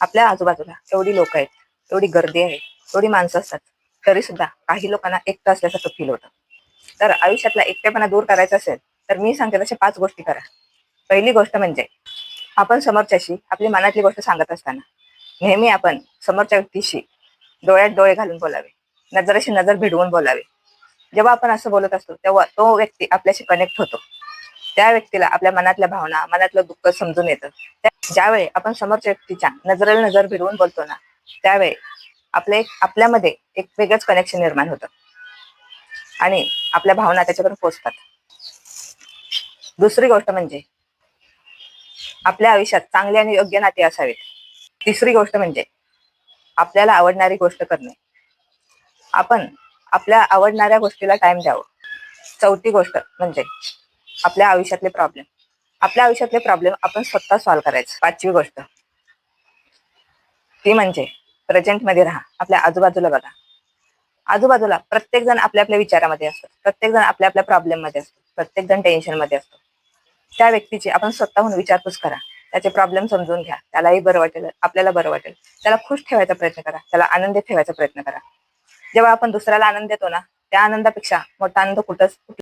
आपल्या आजूबाजूला एवढी लोक आहेत, एवढी गर्दी आहे, एवढी माणसं असतात, तरी सुद्धा काही लोकांना एकटं असल्यासारखं फील होतं. तर आयुष्यातला एकटेपणा दूर करायचा असेल तर मी सांगते तशा 5 गोष्टी करा. पहिली गोष्ट म्हणजे आपण समोरच्याशी आपली मनातली गोष्ट सांगत असताना नेहमी आपण समोरच्या व्यक्तीशी डोळ्यात डोळे घालून बोलावे, नजरेशी नजर भिडवून बोलावे. जेव्हा आपण असं बोलत असतो तेव्हा तो व्यक्ती आपल्याशी कनेक्ट होतो. त्या व्यक्तीला आपल्या मनातल्या भावना, मनातलं दुःख समजून येतं. ज्यावेळी आपण समोरच्या व्यक्तीच्या नजरेला नजर भिडवून बोलतो ना, त्यावेळी आपल्यामध्ये एक वेगळंच कनेक्शन निर्माण होतं आणि आपल्या भावना त्याच्याकडून पोहोचतात. दुसरी गोष्ट म्हणजे आपल्या आयुष्यात चांगली आणि योग्य नाती असावीत. तिसरी गोष्ट म्हणजे आपल्याला आवडणारी गोष्ट करणे. आपण आपल्या आवडणाऱ्या गोष्टीला टाइम द्यावं. चौथी गोष्ट म्हणजे आपल्या आयुष्यातले प्रॉब्लेम आपण स्वतः सॉल्व्ह करायचे. पाचवी गोष्ट ती म्हणजे प्रेझेंटमध्ये राहा. आपल्या आजूबाजूला बघा. आजूबाजूला प्रत्येक जण आपल्या आपल्या विचारामध्ये असतो, प्रत्येक जण आपल्या आपल्या प्रॉब्लेम मध्ये असतो, प्रत्येक जण टेन्शन मध्ये असतो. त्या व्यक्तीची आपण स्वतःहून विचारपूस करा. त्याचे प्रॉब्लेम समजून घ्या. त्यालाही बरं वाटेल, आपल्याला बरं वाटेल. त्याला खुश ठेवायचा प्रयत्न करा, त्याला आनंदित ठेवायचा प्रयत्न करा. जेव्हा आपण दुसऱ्याला आनंद देतो ना, त्या आनंदापेक्षा मोठा आनंद कुठंच